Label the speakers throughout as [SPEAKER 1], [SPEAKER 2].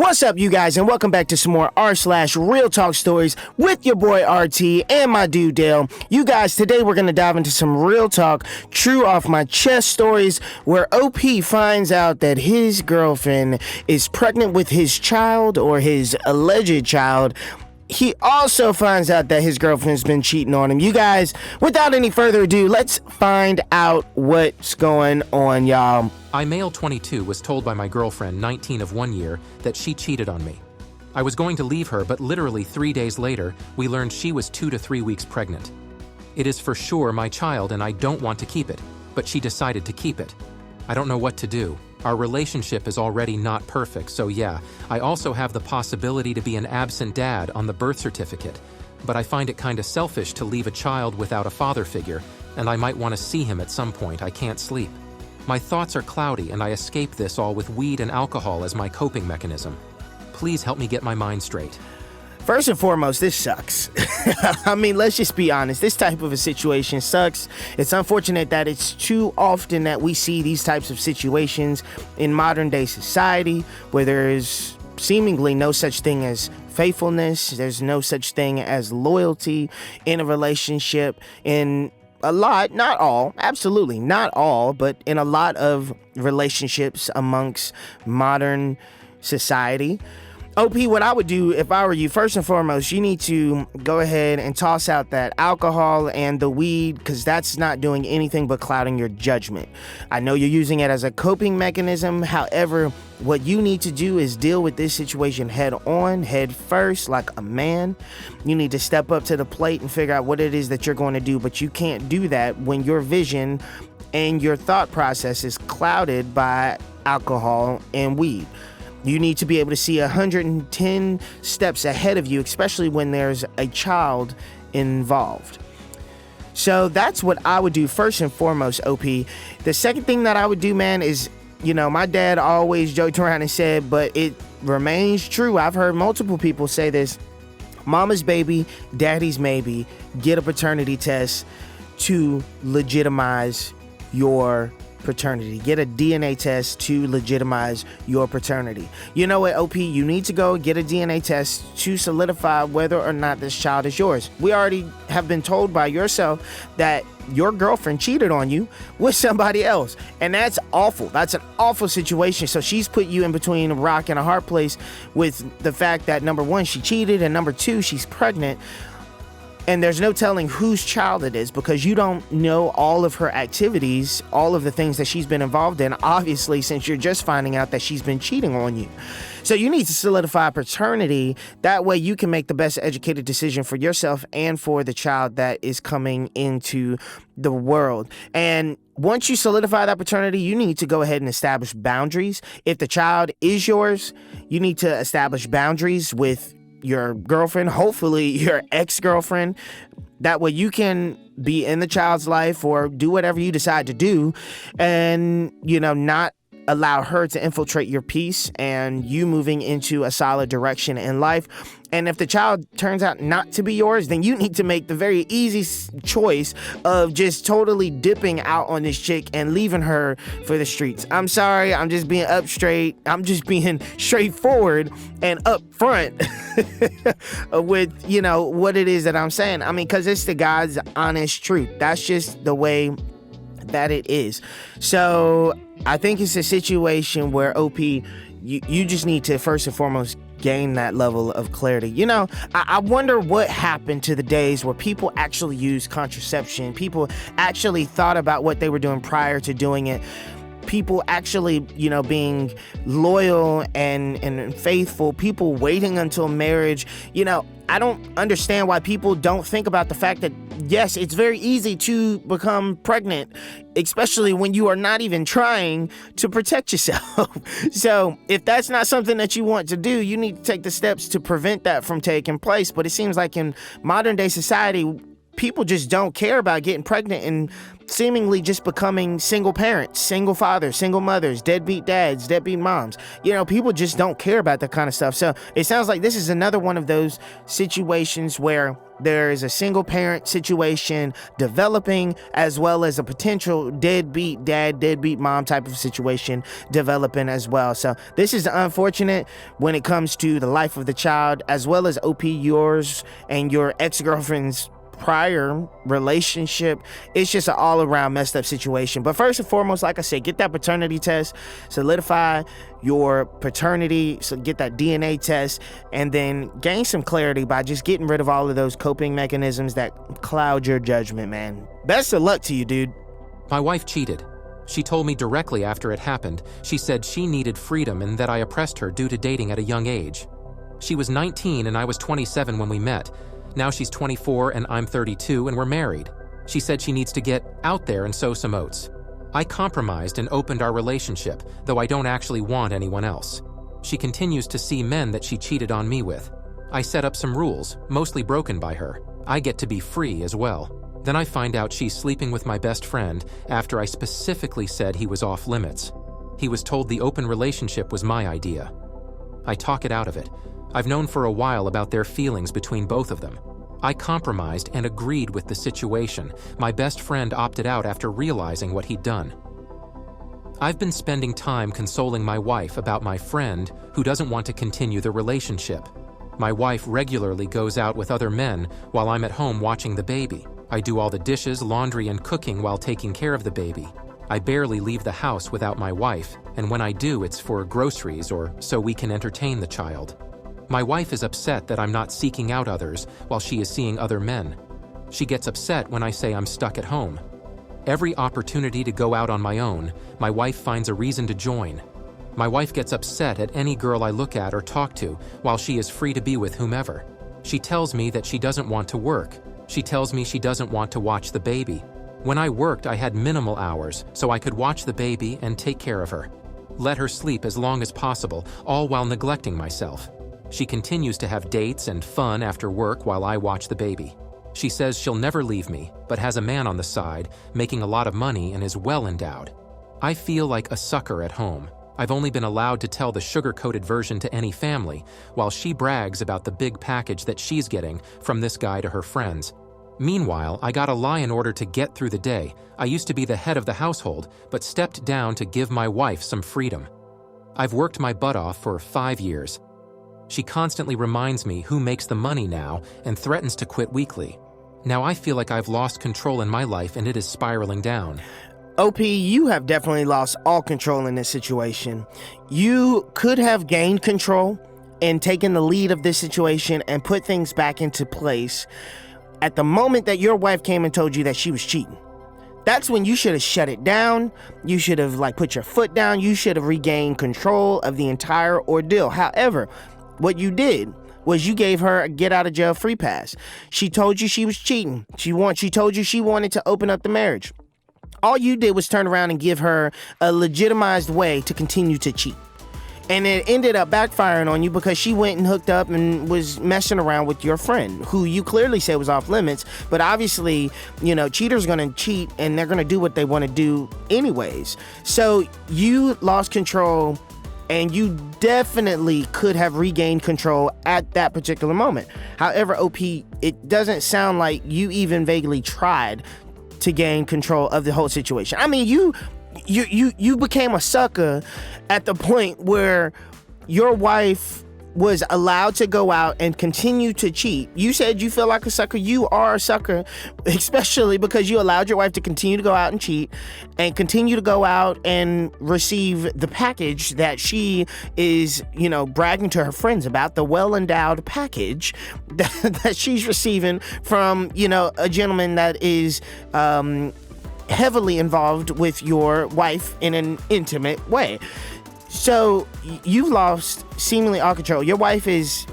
[SPEAKER 1] What's up, you guys, and welcome back to some more rSlash Real Talk Stories with your boy RT and my dude Dale. You guys, today we're going to dive into some real talk, true off my chest stories, where OP finds out that his girlfriend is pregnant with his child, or his alleged child. He also finds out that his girlfriend's been cheating on him. You guys, without any further ado, let's find out what's going on, y'all.
[SPEAKER 2] I, male 22, was told by my girlfriend, 19 of 1 year, that she cheated on me. I was going to leave her, but literally 3 days later, we learned she was 2 to 3 weeks pregnant. It is for sure my child and I don't want to keep it, but she decided to keep it. I don't know what to do. Our relationship is already not perfect, so yeah, I also have the possibility to be an absent dad on the birth certificate, but I find it kinda selfish to leave a child without a father figure, and I might want to see him at some point. I can't sleep. My thoughts are cloudy, and I escape this all with weed and alcohol as my coping mechanism. Please help me get my mind straight.
[SPEAKER 1] First and foremost, this sucks. I mean, let's just be honest. This type of a situation sucks. It's unfortunate that it's too often that we see these types of situations in modern day society, where there is seemingly no such thing as faithfulness. There's no such thing as loyalty in a relationship. In a lot, not all, absolutely not all, but in a lot of relationships amongst modern society. OP, what I would do if I were you, first and foremost, you need to go ahead and toss out that alcohol and the weed, because that's not doing anything but clouding your judgment. I know you're using it as a coping mechanism. However, what you need to do is deal with this situation head on, head first, like a man. You need to step up to the plate and figure out what it is that you're going to do, but you can't do that when your vision and your thought process is clouded by alcohol and weed. You need to be able to see 110 steps ahead of you, especially when there's a child involved. So that's what I would do first and foremost, OP. The second thing that I would do, man, is, you know, my dad always joked around and said, but it remains true. I've heard multiple people say this: mama's baby, daddy's maybe. Get a paternity test to legitimize your paternity. Get a DNA test to legitimize your paternity. You know what, OP? You need to go get a DNA test to solidify whether or not this child is yours. We already have been told by yourself that your girlfriend cheated on you with somebody else, and that's awful. That's an awful situation. So she's put you in between a rock and a hard place with the fact that, number one, she cheated, and number two, she's pregnant. And there's no telling whose child it is, because you don't know all of her activities, all of the things that she's been involved in, obviously, since you're just finding out that she's been cheating on you. So you need to solidify paternity. That way you can make the best educated decision for yourself and for the child that is coming into the world. And once you solidify that paternity, you need to go ahead and establish boundaries. If the child is yours, you need to establish boundaries with your girlfriend, hopefully your ex-girlfriend. That way you can be in the child's life or do whatever you decide to do, and, you know, not allow her to infiltrate your peace and you moving into a solid direction in life. And if the child turns out not to be yours, then you need to make the very easy choice of just totally dipping out on this chick and leaving her for the streets. I'm sorry, I'm just being I'm just being straightforward and upfront with, you know, what it is that I'm saying. I mean, because it's the God's honest truth. That's just the way that it is. So I think it's a situation where, OP, you just need to first and foremost gain that level of clarity. You know, I wonder what happened to the days where people actually used contraception. People actually thought about what they were doing prior to doing it. People actually, you know, being loyal and faithful. People waiting until marriage. You know, I don't understand why people don't think about the fact that, yes, it's very easy to become pregnant, especially when you are not even trying to protect yourself. So if that's not something that you want to do, you need to take the steps to prevent that from taking place. But it seems like in modern day society, people just don't care about getting pregnant and seemingly just becoming single parents, single fathers, single mothers, deadbeat dads, deadbeat moms. People just don't care about that kind of stuff. So it sounds like this is another one of those situations where there is a single parent situation developing, as well as a potential deadbeat dad, deadbeat mom type of situation developing as well. So this is unfortunate when it comes to the life of the child, as well as OP, yours and your ex-girlfriend's prior relationship. It's just an all-around messed up situation. But first and foremost, like I said, get that paternity test, solidify your paternity, so get that DNA test, and then gain some clarity by just getting rid of all of those coping mechanisms that cloud your judgment, man. Best of luck to you, dude.
[SPEAKER 2] My wife cheated. She told me directly after it happened. She said she needed freedom and that I oppressed her due to dating at a young age. She was 19 and I was 27 when we met. Now she's 24 and I'm 32 and we're married. She said she needs to get out there and sow some oats. I compromised and opened our relationship, though I don't actually want anyone else. She continues to see men that she cheated on me with. I set up some rules, mostly broken by her. I get to be free as well. Then I find out she's sleeping with my best friend after I specifically said he was off limits. He was told the open relationship was my idea. I talk it out of it. I've known for a while about their feelings between both of them. I compromised and agreed with the situation. My best friend opted out after realizing what he'd done. I've been spending time consoling my wife about my friend who doesn't want to continue the relationship. My wife regularly goes out with other men while I'm at home watching the baby. I do all the dishes, laundry, and cooking while taking care of the baby. I barely leave the house without my wife, and when I do, it's for groceries or so we can entertain the child. My wife is upset that I'm not seeking out others while she is seeing other men. She gets upset when I say I'm stuck at home. Every opportunity to go out on my own, my wife finds a reason to join. My wife gets upset at any girl I look at or talk to while she is free to be with whomever. She tells me that she doesn't want to work. She tells me she doesn't want to watch the baby. When I worked, I had minimal hours, so I could watch the baby and take care of her. Let her sleep as long as possible, all while neglecting myself. She continues to have dates and fun after work while I watch the baby. She says she'll never leave me, but has a man on the side, making a lot of money and is well endowed. I feel like a sucker at home. I've only been allowed to tell the sugar-coated version to any family, while she brags about the big package that she's getting from this guy to her friends. Meanwhile, I got a lie in order to get through the day. I used to be the head of the household, but stepped down to give my wife some freedom. I've worked my butt off for 5 years. She constantly reminds me who makes the money now and threatens to quit weekly. Now I feel like I've lost control in my life and it is spiraling down.
[SPEAKER 1] OP, you have definitely lost all control in this situation. You could have gained control and taken the lead of this situation and put things back into place at the moment that your wife came and told you that she was cheating. That's when you should have shut it down. You should have put your foot down. You should have regained control of the entire ordeal. However, what you did was you gave her a get out of jail free pass. She told you she was cheating. She told you she wanted to open up the marriage. All you did was turn around and give her a legitimized way to continue to cheat. And it ended up backfiring on you because she went and hooked up and was messing around with your friend, who you clearly said was off limits. But obviously, cheaters going to cheat and they're going to do what they want to do anyways. So you lost control, and you definitely could have regained control at that particular moment. However, OP, it doesn't sound like you even vaguely tried to gain control of the whole situation. I mean, you became a sucker at the point where your wife was allowed to go out and continue to cheat. You said you feel like a sucker. You are a sucker, especially because you allowed your wife to continue to go out and cheat and continue to go out and receive the package that she is, bragging to her friends about, the well-endowed package that she's receiving from, a gentleman that is heavily involved with your wife in an intimate way. So you've lost seemingly all control. Your wife is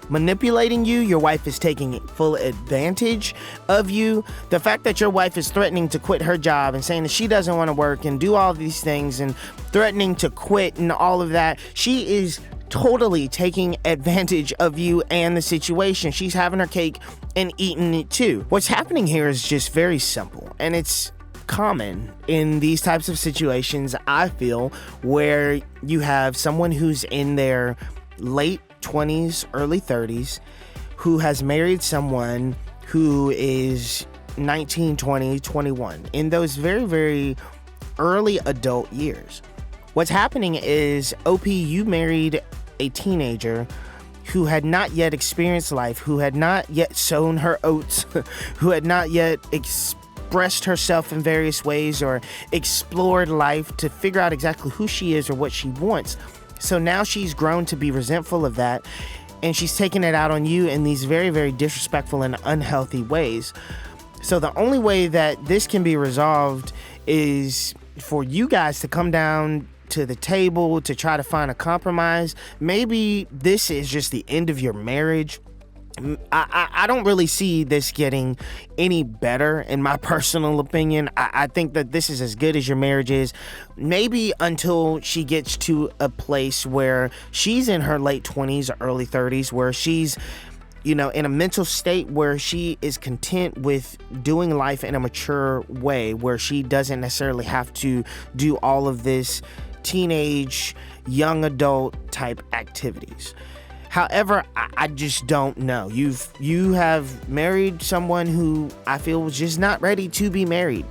[SPEAKER 1] manipulating you. Your wife is taking full advantage of you. The fact that your wife is threatening to quit her job and saying that she doesn't want to work and do all these things and threatening to quit and all of that, she is totally taking advantage of you and the situation. She's having her cake and eating it too. What's happening here is just very simple, and it's common in these types of situations, I feel, where you have someone who's in their late 20s, early 30s, who has married someone who is 19, 20, 21, in those very, very early adult years. What's happening is, OP, you married a teenager who had not yet experienced life, who had not yet sown her oats, who had not yet expressed herself in various ways or explored life to figure out exactly who she is or what she wants. So now she's grown to be resentful of that, and she's taking it out on you in these very, very disrespectful and unhealthy ways. So the only way that this can be resolved is for you guys to come down to the table to try to find a compromise. Maybe this is just the end of your marriage. I don't really see this getting any better, in my personal opinion. I think that this is as good as your marriage is, maybe until she gets to a place where she's in her late 20s or early 30s, where she's, you know, in a mental state where she is content with doing life in a mature way, where she doesn't necessarily have to do all of this teenage, young adult type activities. However, I just don't know. You have married someone who I feel was just not ready to be married.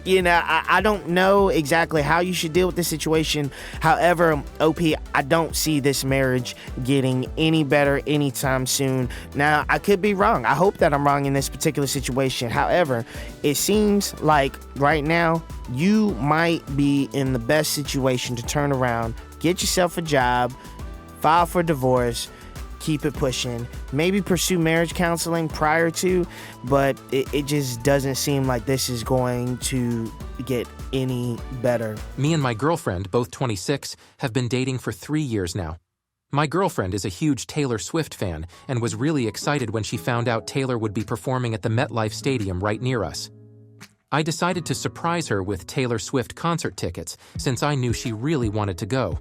[SPEAKER 1] You know, I don't know exactly how you should deal with this situation. However, OP, I don't see this marriage getting any better anytime soon. Now, I could be wrong. I hope that I'm wrong in this particular situation. However, it seems like right now you might be in the best situation to turn around, get yourself a job, file for divorce, keep it pushing, maybe pursue marriage counseling prior to, but it just doesn't seem like this is going to get any better.
[SPEAKER 2] Me and my girlfriend, both 26, have been dating for 3 years now. My girlfriend is a huge Taylor Swift fan and was really excited when she found out Taylor would be performing at the MetLife Stadium right near us. I decided to surprise her with Taylor Swift concert tickets since I knew she really wanted to go.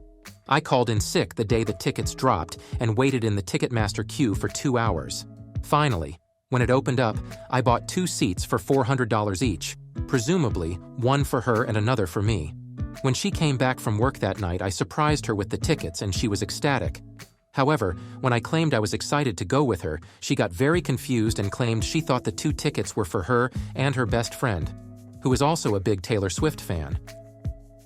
[SPEAKER 2] I called in sick the day the tickets dropped and waited in the Ticketmaster queue for 2 hours. Finally, when it opened up, I bought 2 seats for $400 each, presumably one for her and another for me. When she came back from work that night, I surprised her with the tickets and she was ecstatic. However, when I claimed I was excited to go with her, she got very confused and claimed she thought the 2 tickets were for her and her best friend, who is also a big Taylor Swift fan.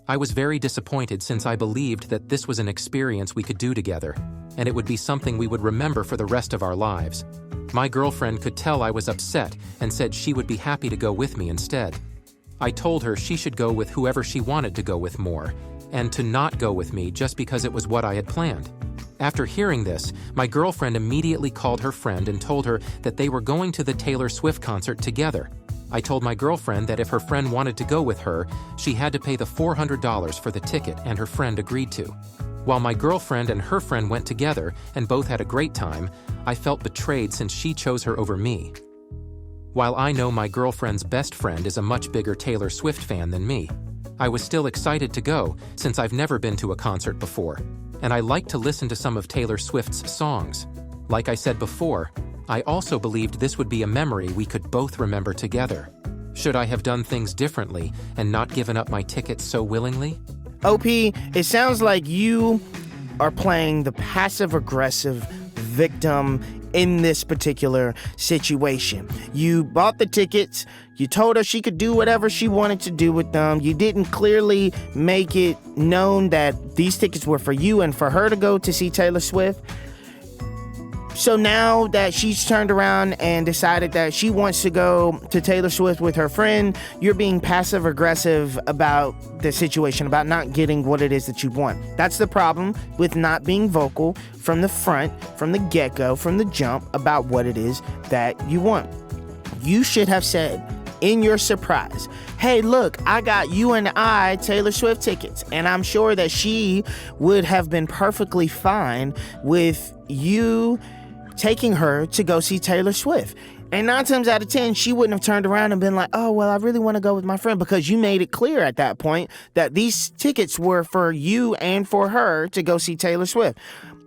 [SPEAKER 2] I was very disappointed since I believed that this was an experience we could do together, and it would be something we would remember for the rest of our lives. My girlfriend could tell I was upset and said she would be happy to go with me instead. I told her she should go with whoever she wanted to go with more, and to not go with me just because it was what I had planned. After hearing this, my girlfriend immediately called her friend and told her that they were going to the Taylor Swift concert together. I told my girlfriend that if her friend wanted to go with her, she had to pay the $400 for the ticket, and her friend agreed to. While my girlfriend and her friend went together and both had a great time, I felt betrayed since she chose her over me. While I know my girlfriend's best friend is a much bigger Taylor Swift fan than me, I was still excited to go since I've never been to a concert before, and I like to listen to some of Taylor Swift's songs. Like I said before, I also believed this would be a memory we could both remember together. Should I have done things differently and not given up my tickets so willingly?
[SPEAKER 1] OP, it sounds like you are playing the passive-aggressive victim in this particular situation. You bought the tickets, you told her she could do whatever she wanted to do with them, you didn't clearly make it known that these tickets were for you and for her to go to see Taylor Swift. So now that she's turned around and decided that she wants to go to Taylor Swift with her friend, you're being passive-aggressive about the situation, about not getting what it is that you want. That's the problem with not being vocal from the front, from the get-go, from the jump, about what it is that you want. You should have said in your surprise, hey, look, I got you and I Taylor Swift tickets. And I'm sure that she would have been perfectly fine with you taking her to go see Taylor Swift. And 9 times out of 10, she wouldn't have turned around and been like, oh, well, I really want to go with my friend, because you made it clear at that point that these tickets were for you and for her to go see Taylor Swift.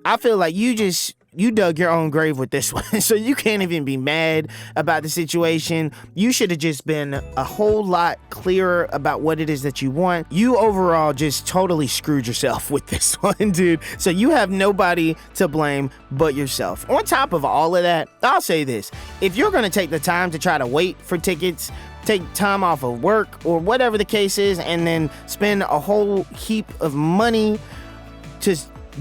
[SPEAKER 1] I feel like you dug your own grave with this one. So you can't even be mad about the situation. You should have just been a whole lot clearer about what it is that you want. You overall just totally screwed yourself with this one, dude. So you have nobody to blame but yourself. On top of all of that, I'll say this. If you're going to take the time to try to wait for tickets, take time off of work or whatever the case is, and then spend a whole heap of money to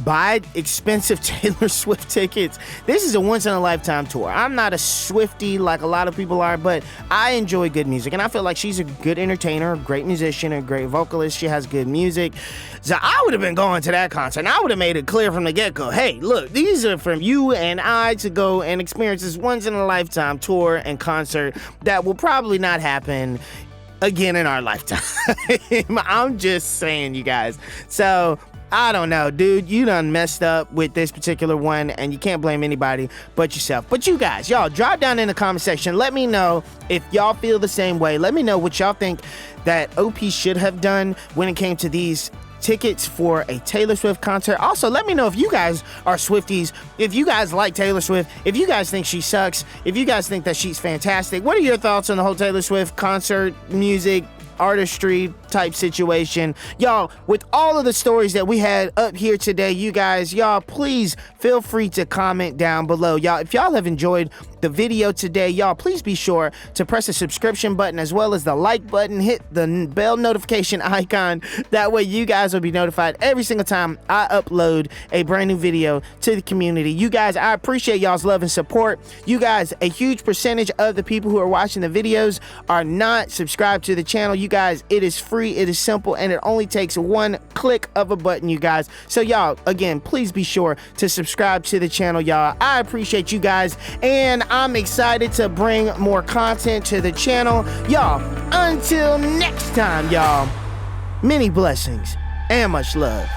[SPEAKER 1] buy expensive Taylor Swift tickets. This is a once-in-a-lifetime tour. I'm not a Swiftie like a lot of people are, but I enjoy good music, and I feel like she's a good entertainer, a great musician, a great vocalist. She has good music. So I would have been going to that concert, and I would have made it clear from the get-go, hey, look, these are from you and I to go and experience this once-in-a-lifetime tour and concert that will probably not happen again in our lifetime. I'm just saying, you guys. So I don't know, dude. You done messed up with this particular one, and you can't blame anybody but yourself. But you guys, y'all, drop down in the comment section. Let me know if y'all feel the same way. Let me know what y'all think that OP should have done when it came to these tickets for a Taylor Swift concert. Also, let me know if you guys are Swifties, if you guys like Taylor Swift, if you guys think she sucks, if you guys think that she's fantastic. What are your thoughts on the whole Taylor Swift concert, music, artistry type situation? Y'all, with all of the stories that we had up here today, you guys, y'all, please feel free to comment down below. Y'all, if y'all have enjoyed the video today, y'all, please be sure to press the subscription button as well as the like button. Hit the bell notification icon. That way you guys will be notified every single time I upload a brand new video to the community. You guys, I appreciate y'all's love and support. You guys, a huge percentage of the people who are watching the videos are not subscribed to the channel. You guys, it is free, it is simple, and it only takes one click of a button, you guys. So y'all, again, please be sure to subscribe to the channel, y'all. I appreciate you guys, and I'm excited to bring more content to the channel. Y'all, until next time, y'all, many blessings and much love.